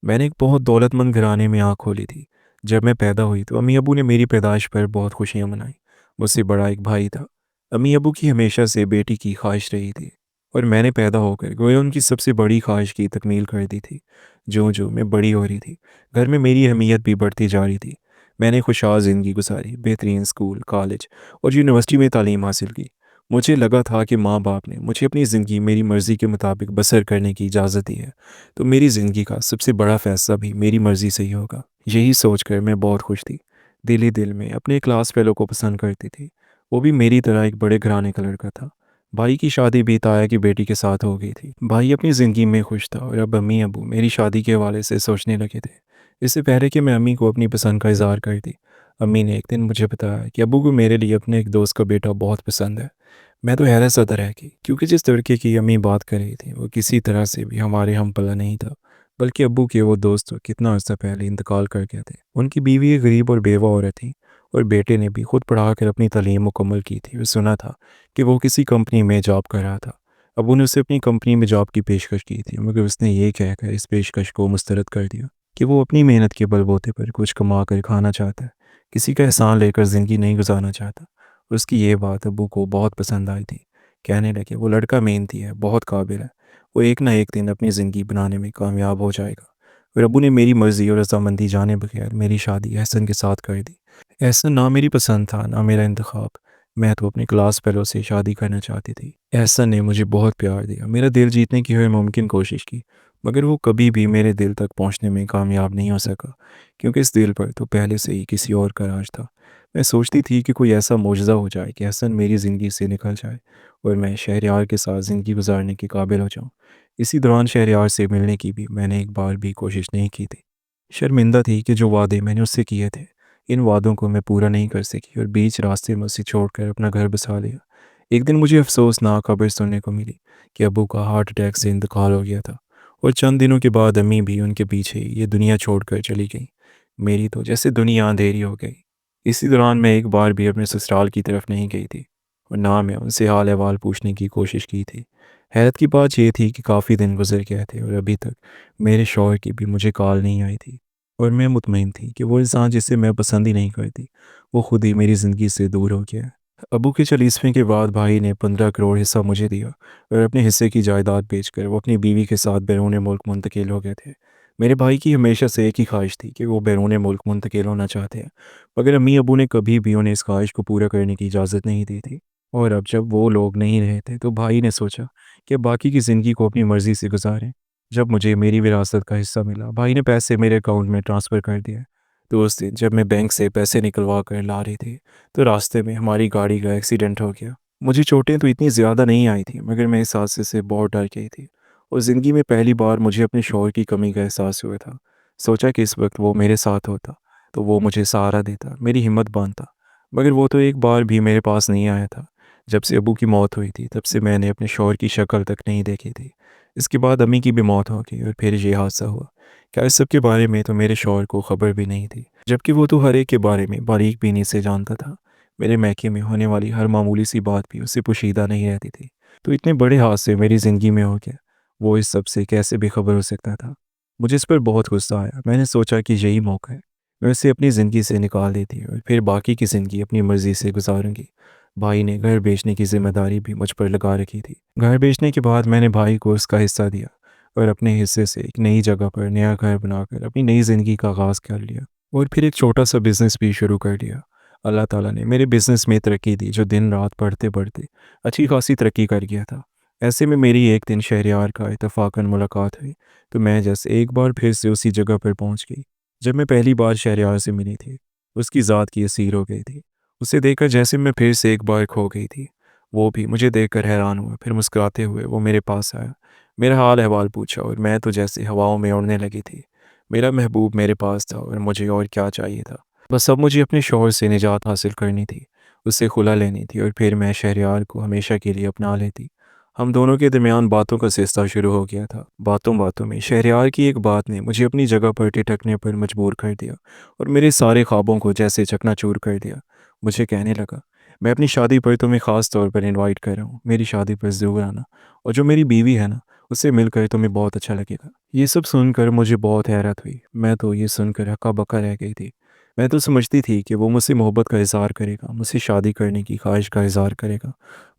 मैंने एक बहुत दौलतमंद घराने में आँख खोली थी। जब मैं पैदा हुई तो अम्मी-अब्बू ने मेरी पैदाइश पर बहुत खुशियाँ मनाई। मुझसे बड़ा एक भाई था। अम्मी-अब्बू की हमेशा से बेटी की ख्वाहिश रही थी और मैंने पैदा होकर गोया उनकी सबसे बड़ी ख्वाहिश की तकमील कर दी थी। जो मैं बड़ी हो रही थी, घर में मेरी अहमियत भी बढ़ती जा रही थी। मैंने खुशहाल ज़िंदगी गुजारी, बेहतरीन स्कूल, कॉलेज और यूनिवर्सिटी में तालीम हासिल की। मुझे लगा था कि माँ-बाप ने मुझे अपनी ज़िंदगी मेरी मर्ज़ी के मुताबिक बसर करने की इजाज़त दी है। तो मेरी ज़िंदगी का सबसे बड़ा फ़ैसला भी मेरी मर्ज़ी से ही होगा। यही सोचकर मैं बहुत खुश थी। दिल ही दिल में अपने क्लास फ़ेलो को पसंद करती थी। वो भी मेरी तरह एक बड़े घराने का लड़का था। भाई की शादी भी ताया की बेटी के साथ हो गई थी। भाई अपनी ज़िंदगी में खुश था और अब अम्मी-अब्बू मेरी शादी के हवाले से सोचने लगे थे। इससे पहले कि मैं अम्मी को अपनी पसंद का इज़हार करती, अम्मी ने एक दिन मुझे बताया कि अब्बू को मेरे लिए अपने एक दोस्त का बेटा बहुत पसंद है। मैं तो हैरत ज़दा रह गई, क्योंकि जिस लड़के की अम्मी बात कर रही थी वो किसी तरह से भी हमारे हमपला नहीं था, बल्कि अब्बू के वो दोस्त तो कितना अर्सा पहले इंतकाल कर गए थे। उनकी बीवी एक गरीब और बेवा औरत थी और बेटे ने भी खुद पढ़ा कर अपनी तालीम मुकम्मल की थी और सुना था कि वो किसी कंपनी में जॉब कर रहा था। अब्बू ने उसे अपनी कंपनी में जॉब की पेशकश की थी, मगर उसने ये कहकर इस पेशकश को मुस्तरद कर दिया कि वो अपनी मेहनत के बलबूते पर कुछ कमा कर खाना चाहता है, किसी का एहसान लेकर ज़िंदगी नहीं गुजारना चाहता। उसकी ये बात अब्बू को बहुत पसंद आई थी। कहने लगे, वो लड़का मेहनती है, बहुत काबिल है, वो एक ना एक दिन अपनी ज़िंदगी बनाने में कामयाब हो जाएगा। और अब्बू ने मेरी मर्ज़ी और रज़ामंदी जाने बगैर मेरी शादी एहसन के साथ कर दी। एहसन ना मेरी पसंद था, ना मेरा इंतखाब। मैं तो अपने क्लास फेलो से शादी करना चाहती थी। एहसन ने मुझे बहुत प्यार दिया, मेरा दिल जीतने की हर मुमकिन कोशिश की, मगर वो कभी भी मेरे दिल तक पहुंचने में कामयाब नहीं हो सका, क्योंकि इस दिल पर तो पहले से ही किसी और का राज था। मैं सोचती थी कि कोई ऐसा मोजज़ा हो जाए कि एहसन मेरी ज़िंदगी से निकल जाए और मैं शहरयार के साथ ज़िंदगी गुजारने के काबिल हो जाऊँ। इसी दौरान शहरयार से मिलने की भी मैंने एक बार भी कोशिश नहीं की थी। शर्मिंदा थी कि जो वादे मैंने उससे किए थे, इन वादों को मैं पूरा नहीं कर सकी और बीच रास्ते में उसे छोड़कर अपना घर बसा लिया। एक दिन मुझे अफ़सोसनाक खबर सुनने को मिली कि अब्बू का हार्ट अटैक से इंतकाल हो गया था और चंद दिनों के बाद अम्मी भी उनके पीछे ही ये दुनिया छोड़कर चली गई। मेरी तो जैसे दुनिया अंधेरी हो गई। इसी दौरान मैं एक बार भी अपने ससुराल की तरफ नहीं गई थी और ना मैं उनसे हाल अहवाल पूछने की कोशिश की थी। हैरत की बात ये थी कि काफ़ी दिन गुजर गए थे और अभी तक मेरे शौहर की भी मुझे कॉल नहीं आई थी और मैं मुतमईन थी कि वो इंसान जिसे मैं पसंद ही नहीं करती, वो खुद ही मेरी ज़िंदगी से दूर हो गया है। अब्बू के चालीसवें के बाद भाई ने 15 करोड़ हिस्सा मुझे दिया और अपने हिस्से की जायदाद बेचकर वो अपनी बीवी के साथ बैरून मुल्क मुंतकिल हो गए थे। मेरे भाई की हमेशा से एक ही ख्वाहिश थी कि वो बैरून मुल्क मुंतकिल होना चाहते हैं, मगर अम्मी अब्बू ने कभी भी उन्हें इस ख्वाहिश को पूरा करने की इजाज़त नहीं दी थी। और अब जब वो लोग नहीं रहे थे तो भाई ने सोचा कि बाकी की ज़िंदगी को अपनी मर्ज़ी से गुजारें। जब मुझे मेरी विरासत का हिस्सा मिला, भाई ने पैसे मेरे अकाउंट में ट्रांसफ़र कर दिए। तो उस दिन जब मैं बैंक से पैसे निकलवा कर ला रही थी, तो रास्ते में हमारी गाड़ी का एक्सीडेंट हो गया। मुझे चोटें तो इतनी ज़्यादा नहीं आई थी, मगर मैं इस हादसे से बहुत डर गई थी और ज़िंदगी में पहली बार मुझे अपने शौहर की कमी का एहसास हुआ था। सोचा कि इस वक्त वो मेरे साथ होता तो वो मुझे सहारा देता, मेरी हिम्मत बांधता, मगर वो तो एक बार भी मेरे पास नहीं आया था। जब से अब्बू की मौत हुई थी, तब से मैंने अपने शौहर की शक्ल तक नहीं देखी थी। इसके बाद अम्मी की भी मौत हो गई और फिर ये हादसा हुआ। क्या इस सब के बारे में तो मेरे शौहर को खबर भी नहीं थी, जबकि वो तो हर एक के बारे में बारीक बीनी से जानता था। मेरे मैके में होने वाली हर मामूली सी बात भी उससे पोशीदा नहीं रहती थी। तो इतने बड़े हादसे मेरी ज़िंदगी में हो गया, वो इस सब से कैसे बेखबर हो सकता था। मुझे इस पर बहुत गुस्सा आया। मैंने सोचा कि यही मौका है, मैं उसे अपनी ज़िंदगी से निकाल देती और फिर बाकी की ज़िंदगी अपनी मर्ज़ी से गुजारूंगी। भाई ने घर बेचने की ज़िम्मेदारी भी मुझ पर लगा रखी थी। घर बेचने के बाद मैंने भाई को उसका हिस्सा दिया और अपने हिस्से से एक नई जगह पर नया घर बनाकर अपनी नई ज़िंदगी का आगाज़ कर लिया और फिर एक छोटा सा बिज़नेस भी शुरू कर दिया। अल्लाह ताला ने मेरे बिज़नेस में तरक्की दी, जो दिन रात बढ़ते बढ़ते अच्छी खासी तरक्की कर गया था। ऐसे में मेरी एक दिन शहरयार का इत्तफ़ाक़न मुलाकात हुई, तो मैं जैसे एक बार फिर से उसी जगह पर पहुंच गई जब मैं पहली बार शहरयार से मिली थी। उसकी ज़ात की असीर हो गई थी। उसे देखकर जैसे मैं फिर से एक बार खो गई थी। वो भी मुझे देखकर हैरान हुआ, फिर मुस्कुराते हुए वो मेरे पास आया, मेरा हाल अहवाल पूछा और मैं तो जैसे हवाओं में उड़ने लगी थी। मेरा महबूब मेरे पास था और मुझे और क्या चाहिए था। बस अब मुझे अपने शौहर से निजात हासिल करनी थी, उससे खुला लेनी थी और फिर मैं शहरयार को हमेशा के लिए अपना लेती। हम दोनों के दरमियान बातों का सिलसिला शुरू हो गया था। बातों बातों में शहरयार की एक बात ने मुझे अपनी जगह पर ठिठकने पर मजबूर कर दिया और मेरे सारे ख्वाबों को जैसे चकनाचूर कर दिया। मुझे कहने लगा, میں اپنی شادی پر تمہیں خاص طور پر انوائٹ کر رہا ہوں، میری شادی پر ضرور آنا، اور جو میری بیوی ہے نا، اس سے مل کر تمہیں بہت اچھا لگے گا۔ یہ سب سن کر مجھے بہت حیرت ہوئی، میں تو یہ سن کر ہکا بکا رہ گئی تھی۔ میں تو سمجھتی تھی کہ وہ مجھ سے محبت کا اظہار کرے گا، مجھ سے شادی کرنے کی خواہش کا اظہار کرے گا،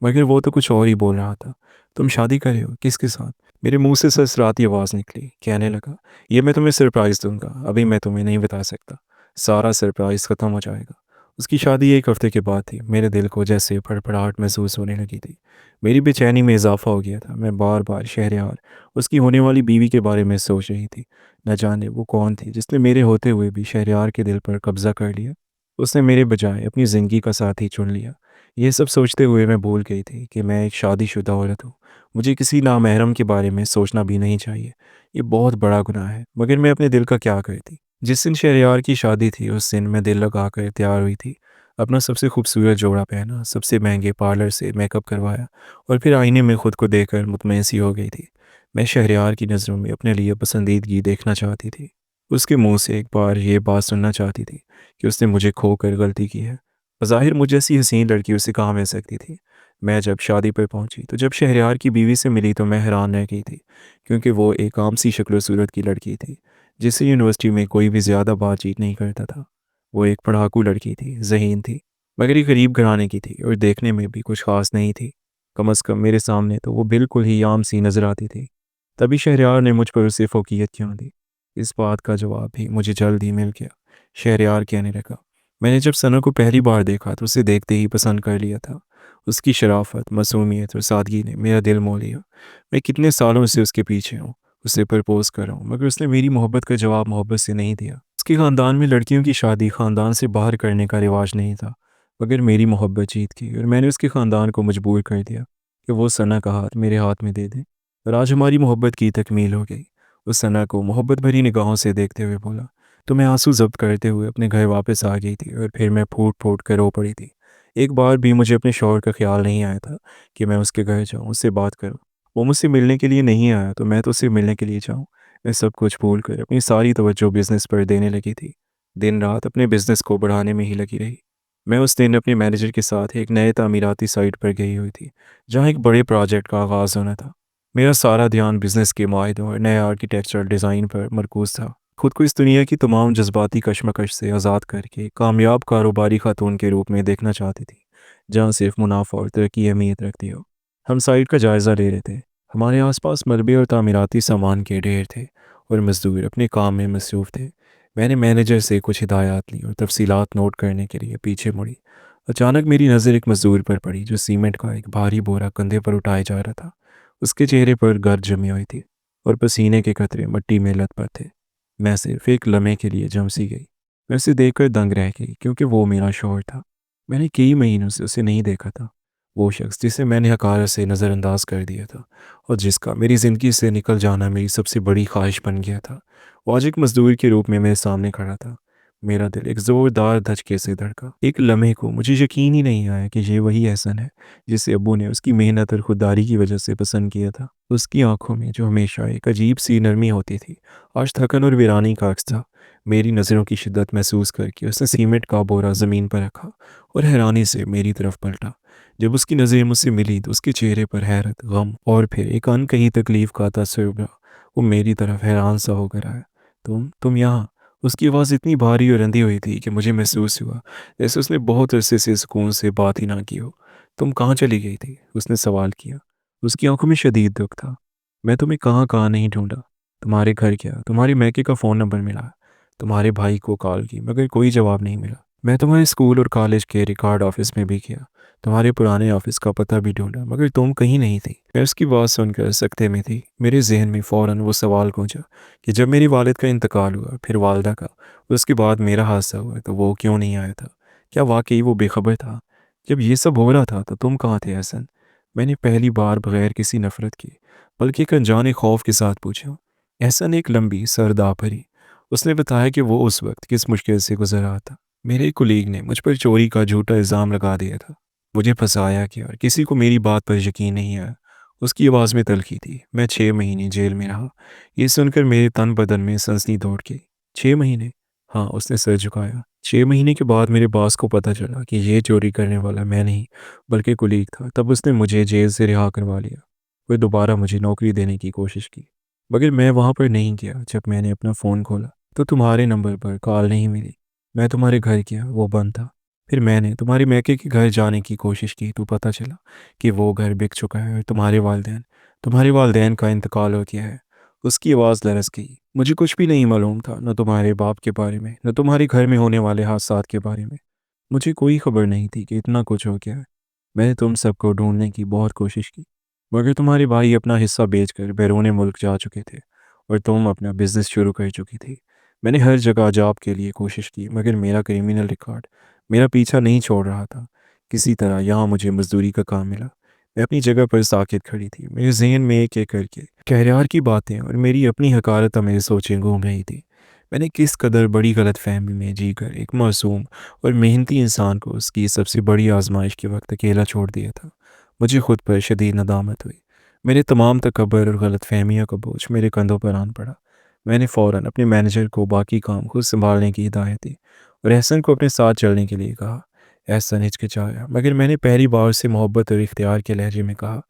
مگر وہ تو کچھ اور ہی بول رہا تھا۔ تم شادی کرے ہو؟ کس کے ساتھ؟ میرے منہ سے سرسراتی آواز نکلی، کہنے لگا، یہ میں تمہیں سرپرائز دوں گا، ابھی میں تمہیں نہیں بتا سکتا، سارا سرپرائز ختم ہو جائے گا۔ اس کی شادی ایک ہفتے کے بعد تھی، میرے دل کو جیسے پھڑپڑاہٹ محسوس ہونے لگی تھی، میری بے چینی میں اضافہ ہو گیا تھا۔ میں بار بار شہریار، اس کی ہونے والی بیوی کے بارے میں سوچ رہی تھی، نہ جانے وہ کون تھی جس نے میرے ہوتے ہوئے بھی شہریار کے دل پر قبضہ کر لیا۔ اس نے میرے بجائے اپنی زندگی کا ساتھی چن لیا۔ یہ سب سوچتے ہوئے میں بھول گئی تھی کہ میں ایک شادی شدہ عورت ہوں، مجھے کسی نامحرم کے بارے میں سوچنا بھی نہیں چاہیے، یہ بہت بڑا گناہ ہے۔ مگر میں اپنے دل کا کیا کرتی؟ جس دن شہریار کی شادی تھی اس دن میں دل لگا کر تیار ہوئی تھی، اپنا سب سے خوبصورت جوڑا پہنا، سب سے مہنگے پارلر سے میک اپ کروایا، اور پھر آئینے میں خود کو دیکھ کر مطمئن سی ہو گئی تھی۔ میں شہریار کی نظروں میں اپنے لیے پسندیدگی دیکھنا چاہتی تھی، اس کے منہ سے ایک بار یہ بات سننا چاہتی تھی کہ اس نے مجھے کھو کر غلطی کی ہے۔ بظاہر مجھ جیسی حسین لڑکی اسے کہاں مل سکتی تھی۔ میں جب شادی پر پہنچی تو جب شہریار کی بیوی سے ملی تو میں حیران رہ گئی تھی، کیونکہ وہ ایک عام سی شکل و صورت کی لڑکی تھی جس سے یونیورسٹی میں کوئی بھی زیادہ بات چیت نہیں کرتا تھا۔ وہ ایک پڑھاکو لڑکی تھی، ذہین تھی، مگر ایک غریب گھرانے کی تھی، اور دیکھنے میں بھی کچھ خاص نہیں تھی، کم از کم میرے سامنے تو وہ بالکل ہی عام سی نظر آتی تھی۔ تبھی شہریار نے مجھ پر اسے فوقیت کیوں دی؟ اس بات کا جواب بھی مجھے جلد ہی مل گیا۔ شہریار کہنے لگا، میں نے جب ثنا کو پہلی بار دیکھا تو اسے دیکھتے ہی پسند کر لیا تھا۔ اس کی شرافت، معصومیت اور سادگی نے میرا دل مو لیا۔ میں کتنے سالوں سے اس کے پیچھے ہوں، اسے پرپوز کر رہا ہوں، مگر اس نے میری محبت کا جواب محبت سے نہیں دیا۔ اس کے خاندان میں لڑکیوں کی شادی خاندان سے باہر کرنے کا رواج نہیں تھا، مگر میری محبت جیت گئی، اور میں نے اس کے خاندان کو مجبور کر دیا کہ وہ ثنا کا ہاتھ میرے ہاتھ میں دے دیں، اور آج ہماری محبت کی تکمیل ہو گئی۔ اس ثنا کو محبت بھری نگاہوں سے دیکھتے ہوئے بولا، تو میں آنسو ضبط کرتے ہوئے اپنے گھر واپس آ گئی تھی، اور پھر میں پھوٹ پھوٹ کر رو پڑی تھی۔ ایک بار بھی مجھے اپنے شوہر کا خیال نہیں آیا تھا کہ میں اس کے گھر جاؤں، اس سے بات کروں۔ وہ مجھ سے ملنے کے لیے نہیں آیا تو میں تو اسے ملنے کے لیے جاؤں۔ میں سب کچھ بھول کر اپنی ساری توجہ بزنس پر دینے لگی تھی، دن رات اپنے بزنس کو بڑھانے میں ہی لگی رہی۔ میں اس دن اپنے مینیجر کے ساتھ ایک نئے تعمیراتی سائٹ پر گئی ہوئی تھی جہاں ایک بڑے پروجیکٹ کا آغاز ہونا تھا۔ میرا سارا دھیان بزنس کے معاہدوں اور نئے آرکیٹیکچرل ڈیزائن پر مرکوز تھا۔ خود کو اس دنیا کی تمام جذباتی کشمکش سے آزاد کر کے کامیاب کاروباری خاتون کے روپ میں دیکھنا چاہتی تھی، جہاں صرف منافع اور ترقی اہمیت رکھتی ہو۔ ہم سائٹ کا جائزہ لے رہے تھے، ہمارے آس پاس ملبے اور تعمیراتی سامان کے ڈھیر تھے، اور مزدور اپنے کام میں مصروف تھے۔ میں نے مینیجر سے کچھ ہدایات لی اور تفصیلات نوٹ کرنے کے لیے پیچھے مڑی۔ اچانک میری نظر ایک مزدور پر پڑی جو سیمنٹ کا ایک بھاری بورا کندھے پر اٹھائے جا رہا تھا۔ اس کے چہرے پر گرد جمی ہوئی تھی، اور پسینے کے قطرے مٹی میں لت پت تھے۔ میں صرف ایک لمحے کے لیے جم سی گئی۔ میں اسے دیکھ کر دنگ رہ گئی، کیونکہ وہ میرا شوہر تھا۔ میں نے کئی مہینوں سے اسے نہیں دیکھا تھا، وہ شخص جسے میں نے حقارت سے نظر انداز کر دیا تھا، اور جس کا میری زندگی سے نکل جانا میری سب سے بڑی خواہش بن گیا تھا، وہ آج ایک مزدور کے روپ میں میرے سامنے کھڑا تھا۔ میرا دل ایک زوردار دھچکے سے دھڑکا۔ ایک لمحے کو مجھے یقین ہی نہیں آیا کہ یہ وہی احسن ہے جسے ابو نے اس کی محنت اور خودداری کی وجہ سے پسند کیا تھا۔ اس کی آنکھوں میں جو ہمیشہ ایک عجیب سی نرمی ہوتی تھی، آج تھکن اور ویرانی کا عکس تھا۔ میری نظروں کی شدت محسوس کر کے اس نے سیمنٹ کا بورا زمین پر رکھا اور حیرانی سے میری طرف پلٹا۔ جب اس کی نظریں مجھ سے ملی تو اس کے چہرے پر حیرت، غم اور پھر ایک انکہی تکلیف کا تاثر ابھرا۔ وہ میری طرف حیران سا ہو کر آیا۔ تم یہاں؟ اس کی آواز اتنی بھاری اور رندی ہوئی تھی کہ مجھے محسوس ہوا جیسے اس نے بہت عرصے سے سکون سے بات ہی نہ کی ہو۔ تم کہاں چلی گئی تھی؟ اس نے سوال کیا۔ اس کی آنکھوں میں شدید دکھ تھا۔ میں تمہیں کہاں کہاں نہیں ڈھونڈا، تمہارے گھر کیا، تمہاری میکے کا فون نمبر ملا، تمہارے بھائی کو کال کی، مگر کوئی جواب نہیں ملا۔ میں تمہارے اسکول اور کالج کے ریکارڈ آفس میں بھی کیا، تمہارے پرانے آفس کا پتہ بھی ڈھونڈا، مگر تم کہیں نہیں تھی۔ میں اس کی بات سن کر سکتے میں تھی۔ میرے ذہن میں فوراً وہ سوال گونجا کہ جب میری والد کا انتقال ہوا، پھر والدہ کا، اس کے بعد میرا حادثہ ہوا، تو وہ کیوں نہیں آیا تھا؟ کیا واقعی وہ بے خبر تھا؟ جب یہ سب ہو رہا تھا تو تم کہاں تھے احسن؟ میں نے پہلی بار بغیر کسی نفرت کے بلکہ ایک انجانے خوف کے ساتھ پوچھا۔ احسن ایک لمبی سردا بھری اس نے بتایا کہ وہ اس وقت کس مشکل سے گزر رہا تھا۔ میرے کولیگ نے مجھ پر چوری کا جھوٹا الزام لگا دیا تھا، مجھے پھنسایا کیا، اور کسی کو میری بات پر یقین نہیں آیا۔ اس کی آواز میں تلخی تھی۔ میں 6 مہینے جیل میں رہا۔ یہ سن کر میرے تن بدن میں سنسنی دوڑ گئی۔ 6 مہینے؟ हाँ, उसने सर झुकाया। 6 महीने के बाद मेरे बॉस को पता चला कि ये चोरी करने वाला मैं नहीं, बल्कि कुलीग था। तब उसने मुझे जेल से रिहा करवा लिया। फिर दोबारा मुझे नौकरी देने की कोशिश की, मगर मैं वहाँ पर नहीं गया। जब मैंने अपना फ़ोन खोला, तो तुम्हारे नंबर पर कॉल नहीं मिली। मैं तुम्हारे घर गया, वो बंद था। फिर मैंने तुम्हारे मैके के घर जाने की कोशिश की, तो पता चला कि वो घर बिक चुका है और तुम्हारे वालिदैन का इंतकाल हो गया है। उसकी आवाज़ लरज़ गई। मुझे कुछ भी नहीं मालूम था, न तुम्हारे बाप के बारे में, न तुम्हारे घर में होने वाले हादसात के बारे में। मुझे कोई खबर नहीं थी कि इतना कुछ हो गया है। मैंने तुम सबको ढूंढने की बहुत कोशिश की, मगर तुम्हारे भाई अपना हिस्सा बेचकर बैरून मुल्क जा चुके थे और तुम अपना बिजनेस शुरू कर चुकी थी। मैंने हर जगह जॉब के लिए कोशिश की, मगर मेरा क्रिमिनल रिकॉर्ड मेरा पीछा नहीं छोड़ रहा था। किसी तरह यहाँ मुझे मजदूरी का काम मिला। मैं अपनी जगह पर साकित खड़ी थी। मेरे जहन में एक एक करके कहरियार की बातें और मेरी अपनी हकारत मेरी सोचें घूम रही थी। मैंने किस कदर बड़ी गलत फहमी में जी कर एक मासूम और मेहनती इंसान को उसकी सबसे बड़ी आजमाइश के वक्त अकेला छोड़ दिया था। मुझे खुद पर शदीद नदामत हुई। मेरे तमाम तकबर और गलत फहमियों का बोझ मेरे कंधों पर आन पड़ा। मैंने फ़ौरन अपने मैनेजर को बाकी काम खुद संभालने की हिदायत दी और एहसन को अपने साथ चलने के लिए कहा। एहसन हिचकिचाया, मगर मैंने पहली बार उसे मोहब्बत और इख्तियार के लहजे में कहा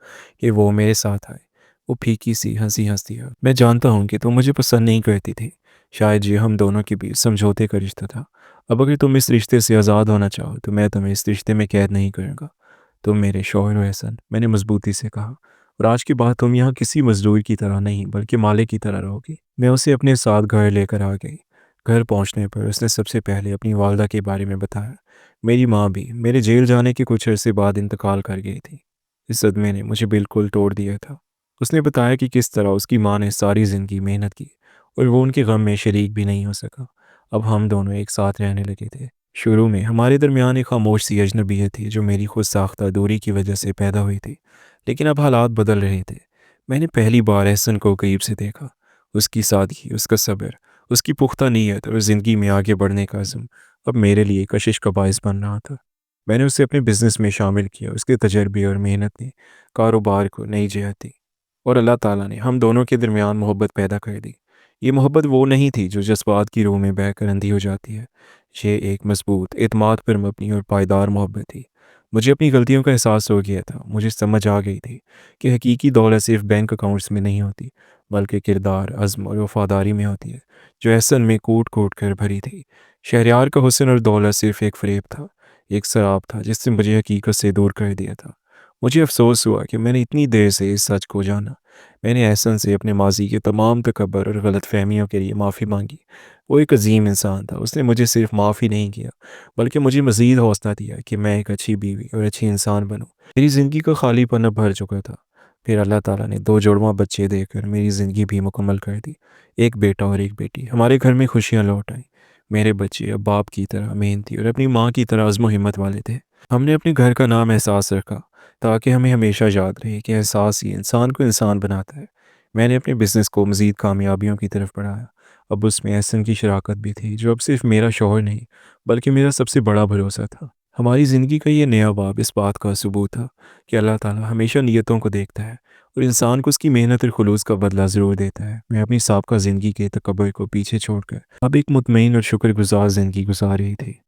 कि वो मेरे साथ आए। वो फीकी सी हंसी हंस दिया। मैं जानता हूँ कि तुम मुझे पसंद नहीं करती थी। शायद ये हम दोनों के बीच समझौते का रिश्ता था। अब अगर तुम इस रिश्ते से आज़ाद होना चाहो, तो मैं तुम्हें इस रिश्ते में कैद नहीं करूँगा। तुम मेरे शौहर हो एहसन, मैंने मजबूती से कहा। और आज के बाद तुम यहाँ किसी मजदूर की तरह नहीं, बल्कि मालिक की तरह रहोगी। मैं उसे अपने साथ घर लेकर आ गई। घर पहुँचने पर उसने सबसे पहले अपनी वालदा के बारे में बताया। मेरी माँ भी मेरे जेल जाने के कुछ अरसे बाद इंतकाल कर गई थी। इस सदमे ने मुझे बिल्कुल तोड़ दिया था। उसने बताया कि किस तरह उसकी माँ ने सारी ज़िंदगी मेहनत की और वो उनके गम में शरीक भी नहीं हो सका। अब हम दोनों एक साथ रहने लगे थे। शुरू में हमारे दरमियान एक खामोश सी अजनबियत थी, जो मेरी खुद साख्ता दूरी की वजह से पैदा हुई थी। लेकिन अब हालात बदल रहे थे। मैंने पहली बार एहसन को करीब से देखा। उसकी सादगी, उसका सब्र, उसकी पुख्ता नीयत और ज़िंदगी में आगे बढ़ने का अज़्म अब मेरे लिए कशिश का बायस बन रहा था। मैंने उसे अपने बिजनेस में शामिल किया। उसके तजर्बे और मेहनत ने कारोबार को नई जहत दी और अल्लाह ताला ने हम दोनों के दरमियान मोहब्बत पैदा कर दी। ये मोहब्बत वो नहीं थी जो जज्बात की रूह में बहकर अंधी हो जाती है। ये एक मजबूत, एतमाद पर मबनी और पायदार मोहब्बत थी। मुझे अपनी गलतियों का एहसास हो गया था। मुझे समझ आ गई थी कि हकीकी दौलत सिर्फ बैंक अकाउंट्स में नहीं होती, बल्कि किरदार, अज़्म और वफादारी में होती है, जो एहसन में कूट कूट कर भरी थी। शहरयार का हुस्न और दौलत सिर्फ एक फ़रेब था, एक शराब था जिससे मुझे हकीकत से दूर कर दिया था। मुझे अफ़सोस हुआ कि मैंने इतनी देर से इस सच को जाना। मैंने एहसन से अपने माजी के तमाम तकबर और गलत फ़हमियों के लिए माफ़ी मांगी। वो एक अजीम इंसान था। उसने मुझे सिर्फ माफ़ ही नहीं किया, बल्कि मुझे मज़ीद हौसला दिया कि मैं एक अच्छी बीवी और अच्छी इंसान बनूँ। मेरी ज़िंदगी का खालीपन अब भर चुका था। फिर अल्लाह ताला ने 2 जुड़वाँ बच्चे देकर मेरी ज़िंदगी भी मुकम्मल कर दी। एक बेटा और एक बेटी। हमारे घर में खुशियाँ लौट आईं। मेरे बच्चे अब बाप की तरह मेहनती और अपनी माँ की तरह अज़्म हिम्मत वाले थे। हमने अपने घर का नाम एहसास रखा, ताकि हमें हमेशा याद रहे कि एहसास ही इंसान को इंसान बनाता है। मैंने अपने बिज़नेस को मज़ीद कामयाबियों की तरफ बढ़ाया। अब उसमें एहसन की शराकत भी थी, जो अब सिर्फ मेरा शौहर नहीं, बल्कि मेरा सबसे बड़ा भरोसा था। हमारी ज़िंदगी का ये नया बाब इस बात का सबूत था कि अल्लाह ताला हमेशा नीयतों को देखता है और इंसान को उसकी मेहनत और खुलूस का बदला ज़रूर देता है। मैं अपनी साबका ज़िंदगी के तकब्बुर को पीछे छोड़कर अब एक मुतमईन और शुक्रगुज़ार ज़िंदगी गुजार रही थी।